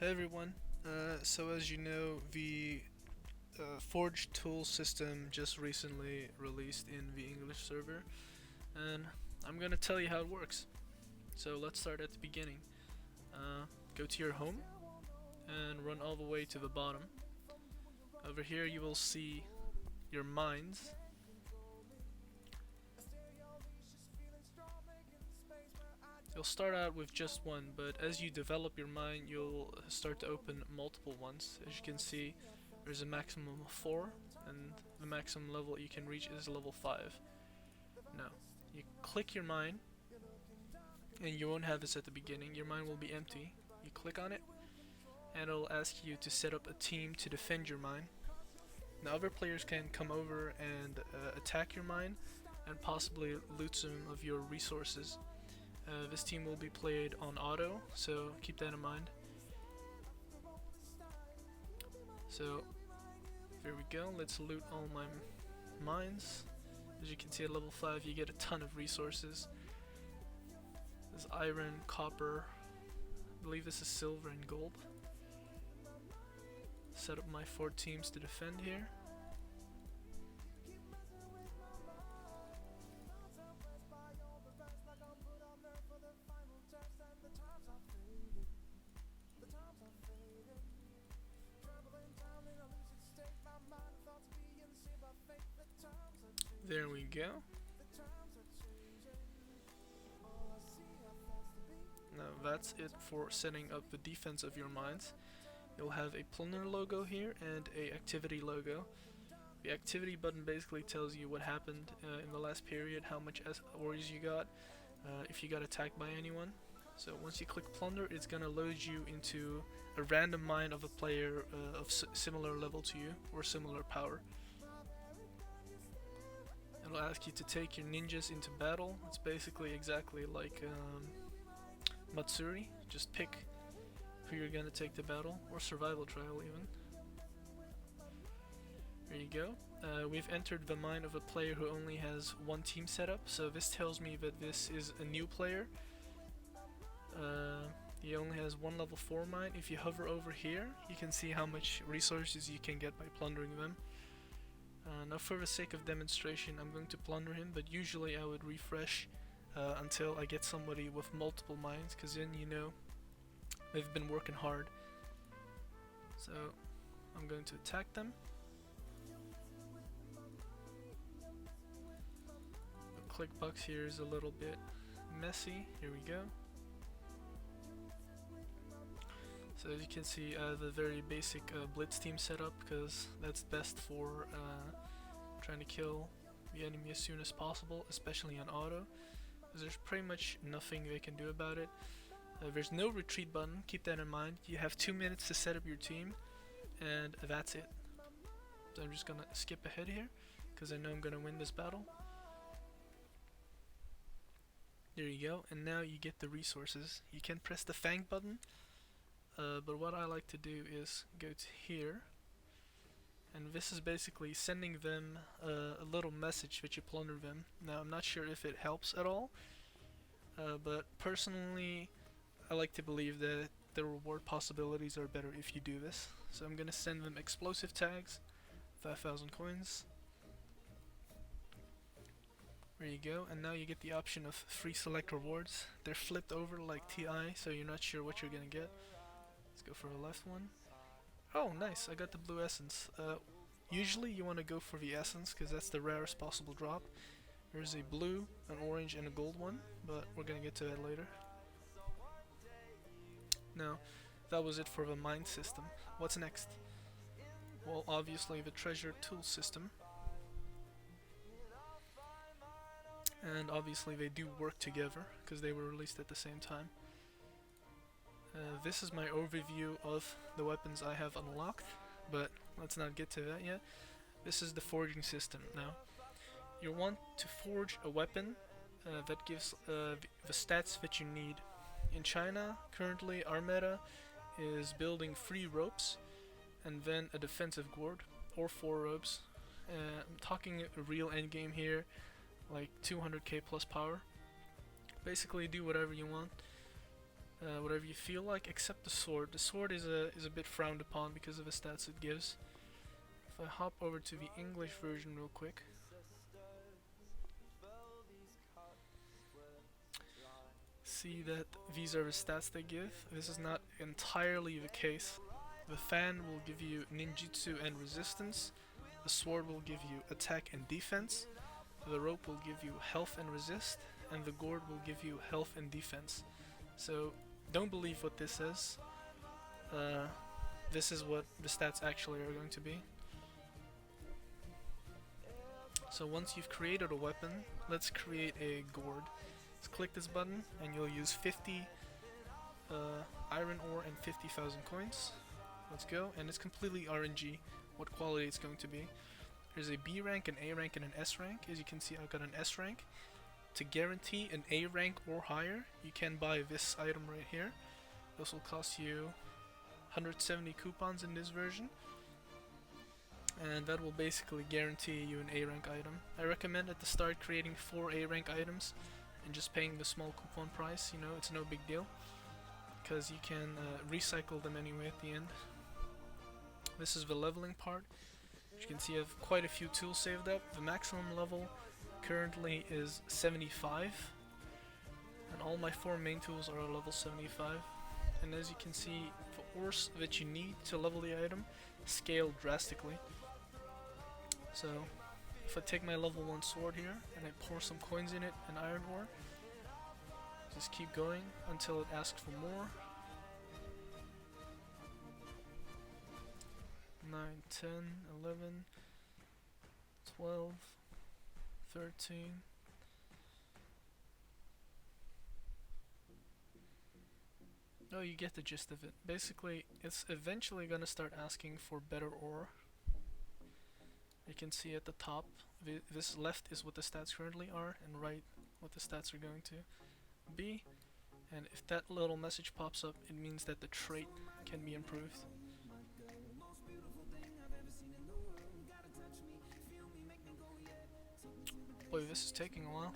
Hey everyone. So as you know, the Forge tool system just recently released in the English server, and I'm gonna tell you how it works. So let's start at the beginning. Go to your home and run all the way to the bottom. Over here you will see your mines. You'll start out with just one, but as you develop your mine, you'll start to open multiple ones. As you can see, there's a maximum of 4, and the maximum level you can reach is level 5. Now, you click your mine, and you won't have this at the beginning. Your mine will be empty. You click on it, and it'll ask you to set up a team to defend your mine. Now, other players can come over and attack your mine, and possibly loot some of your resources. This team will be played on auto, so keep that in mind. So, there we go. Let's loot all my mines. As you can see, at level 5 you get a ton of resources. There's iron, copper, I believe this is silver and gold. Set up my 4 teams to defend here. There we go. Now that's it for setting up the defense of your mines. You'll have a plunder logo here and a activity logo. The activity button basically tells you what happened in the last period, how much ores you got, if you got attacked by anyone. So once you click plunder, it's gonna load you into a random mine of a player of similar level to you or similar power. It'll ask you to take your ninjas into battle. It's basically exactly like Matsuri. Just pick who you're gonna take to battle, or survival trial even. There you go. We've entered the mine of a player who only has one team set up, so this tells me that this is a new player. He only has one level 4 mine. If you hover over here, you can see how much resources you can get by plundering them. Now for the sake of demonstration, I'm going to plunder him, but usually I would refresh until I get somebody with multiple mines, because then you know they've been working hard. So I'm going to attack them. The click box here is a little bit messy. Here we go. So as you can see, the very basic blitz team setup, because that's best for trying to kill the enemy as soon as possible, especially on auto, because there's pretty much nothing they can do about it. There's no retreat button, keep that in mind. You have 2 minutes to set up your team, and that's it. So I'm just gonna skip ahead here, because I know I'm gonna win this battle. There you go, and now you get the resources. You can press the Fang button, but what I like to do is go to here, and this is basically sending them a little message that you plunder them. Now I'm not sure if it helps at all, but personally I like to believe that the reward possibilities are better if you do this. So I'm gonna send them explosive tags, 5,000 coins. There you go, and now you get the option of free select rewards. They're flipped over like TI, so you're not sure what you're gonna get. Let's go for the left one. Oh, nice, I got the blue essence. Usually you want to go for the essence, because that's the rarest possible drop. There's a blue, an orange, and a gold one, but we're gonna get to that later. Now, that was it for the mine system. What's next? Well, obviously the treasure tool system. And obviously they do work together, because they were released at the same time. This is my overview of the weapons I have unlocked, but let's not get to that yet. This is the forging system. Now, you want to forge a weapon that gives the stats that you need. In China, currently our meta is building 3 ropes and then a defensive gourd, or 4 ropes. I'm talking a real endgame here, like 200k plus power. Basically do whatever you want. whatever you feel like, except the sword. The sword is a bit frowned upon because of the stats it gives. If I hop over to the English version real quick, see that these are the stats they give. This is not entirely the case. The fan will give you ninjutsu and resistance. The sword will give you attack and defense. The rope will give you health and resist. And the gourd will give you health and defense. So don't believe what this says. This is what the stats actually are going to be. So once you've created a weapon, let's create a gourd. Let's click this button and you'll use 50 iron ore and 50,000 coins. Let's go, and it's completely RNG what quality it's going to be. There's a B rank, an A rank, and an S rank. As you can see, I've got an S rank. To guarantee an A rank or higher, you can buy this item right here. This will cost you 170 coupons in this version, and that will basically guarantee you an A rank item. I recommend at the start creating 4 A rank items and just paying the small coupon price. You know, it's no big deal because you can recycle them anyway at the end. This is the leveling part. As you can see, I have quite a few tools saved up. The maximum level currently is 75, and all my 4 main tools are level 75. And as you can see, the ores that you need to level the item scale drastically. So if I take my level 1 sword here and I pour some coins in it and iron ore, just keep going until it asks for more. 9, 10, 11, 12, 13. Oh, you get the gist of it. Basically, it's eventually gonna start asking for better ore. You can see at the top, this left is what the stats currently are, and right what the stats are going to be. And if that little message pops up, it means that the trait can be improved. Boy, this is taking a while.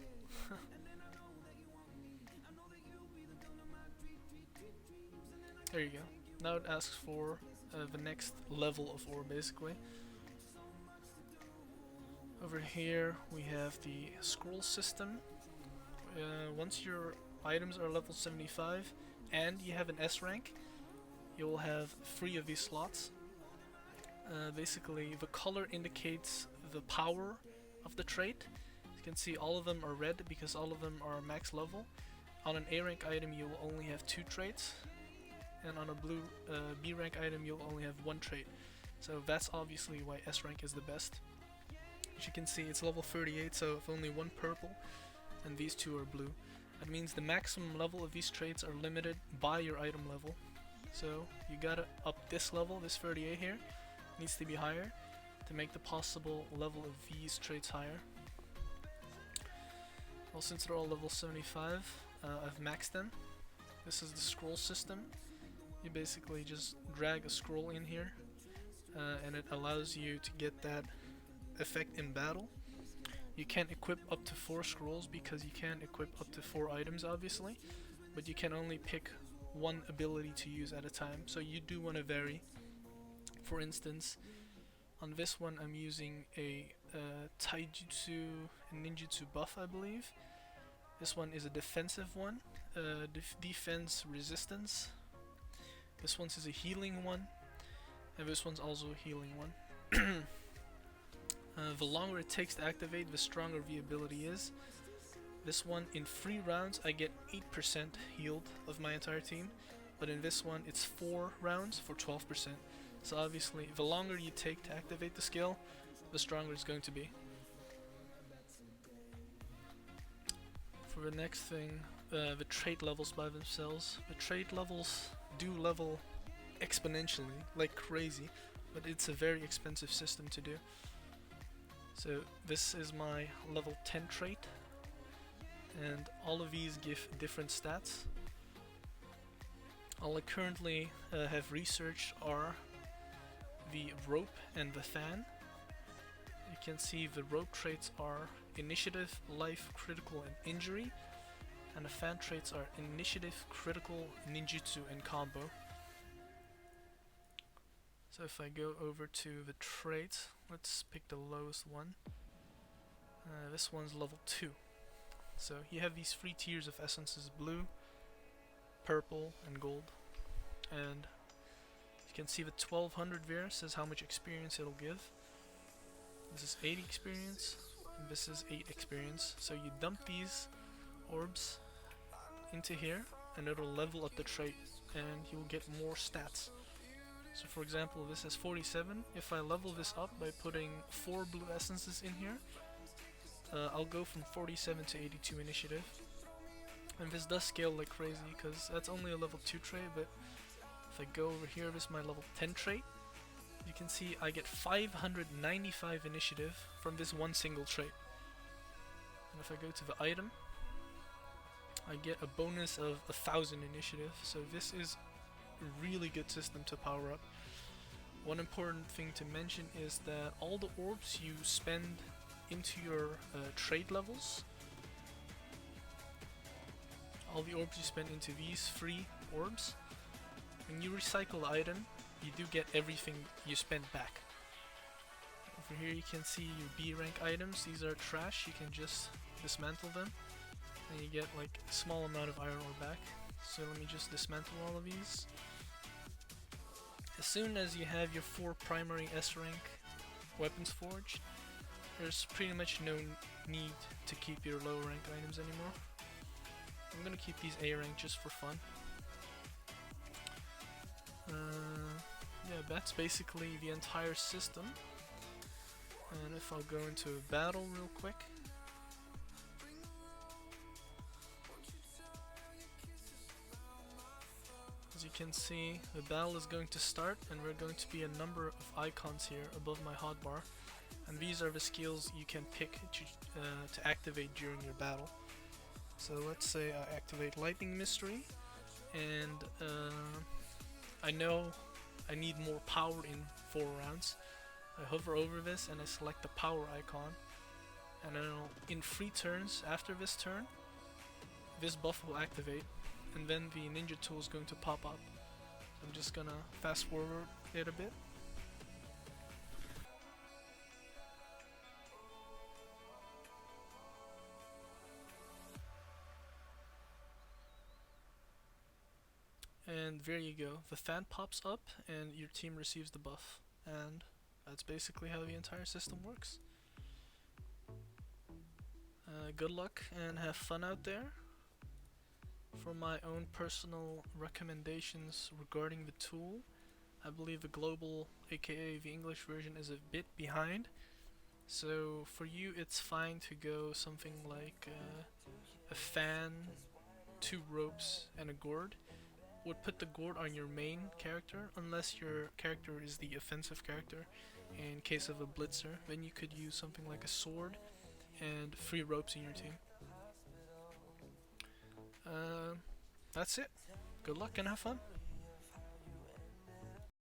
There you go. Now it asks for the next level of ore, basically. Over here we have the scroll system. Once your items are level 75 and you have an S rank, you will have 3 of these slots. Basically, the color indicates the power of the trait. You can see all of them are red because all of them are max level. On an A rank item you will only have 2 traits, and on a blue B rank item you'll only have 1 trait. So that's obviously why S rank is the best. As you can see, it's level 38, so if only 1 purple and these 2 are blue. That means the maximum level of these traits are limited by your item level. So you gotta up this level, this 38 here, needs to be higher to make the possible level of these traits higher. Well, since they're all level 75, I've maxed them. This is the scroll system. You basically just drag a scroll in here, and it allows you to get that effect in battle. You can't equip up to 4 scrolls because you can't equip up to 4 items, obviously, but you can only pick 1 ability to use at a time, so you do want to vary. For instance, on this one I'm using a taijutsu and ninjutsu buff, I believe. This one is a defensive one, defense resistance. This one's is a healing one, and this one's also a healing one. The longer it takes to activate, the stronger the ability is. This one, in 3 rounds, I get 8% healed of my entire team, but in this one, it's 4 rounds for 12%. So obviously, the longer you take to activate the skill, the stronger it's going to be. For the next thing, the trait levels by themselves. The trait levels do level exponentially, like crazy, but it's a very expensive system to do. So this is my level 10 trait, and all of these give different stats. All I currently have researched are the rope and the fan. You can see the rope traits are initiative, life, critical, and injury. And the fan traits are Initiative, Critical, Ninjutsu, and Combo. So if I go over to the traits, let's pick the lowest one. This one's level 2. So you have these 3 tiers of essences: blue, purple, and gold. And you can see the 1200 there says how much experience it'll give. This is 80 experience, and this is 8 experience. So you dump these orbs into here, and it'll level up the trait, and you'll get more stats. So for example, this is 47. If I level this up by putting 4 blue essences in here, I'll go from 47 to 82 initiative. And this does scale like crazy, because that's only a level 2 trait, but if I go over here, this is my level 10 trait. You can see I get 595 initiative from this one single trait. And if I go to the item, I get a bonus of 1000 initiative, so this is a really good system to power up. One important thing to mention is that all the orbs you spend into your trade levels, all the orbs you spend into these 3 orbs, when you recycle the item, you do get everything you spend back. Over here you can see your B rank items. These are trash, you can just dismantle them and you get like a small amount of iron ore back. So let me just dismantle all of these. As soon as you have your 4 primary S rank weapons forged, there's pretty much no need to keep your low rank items anymore. I'm gonna keep these A rank just for fun. Yeah, that's basically the entire system. And if I'll go into a battle real quick. As you can see, the battle is going to start, and we're going to be a number of icons here above my hotbar. And these are the skills you can pick to activate during your battle. So let's say I activate Lightning Mystery, and I know I need more power in 4 rounds. I hover over this and I select the power icon, and then in 3 turns after this turn, this buff will activate, and then the ninja tool is going to pop up. I'm just gonna fast forward it a bit. And there you go, the fan pops up and your team receives the buff, and that's basically how the entire system works. Good luck and have fun out there. For my own personal recommendations regarding the tool, I believe the global, aka the English version, is a bit behind. So for you it's fine to go something like a fan, 2 ropes, and a gourd. Would put the gourd on your main character, unless your character is the offensive character. In case of a blitzer, then you could use something like a sword and 3 ropes in your team. That's it. Good luck and have fun.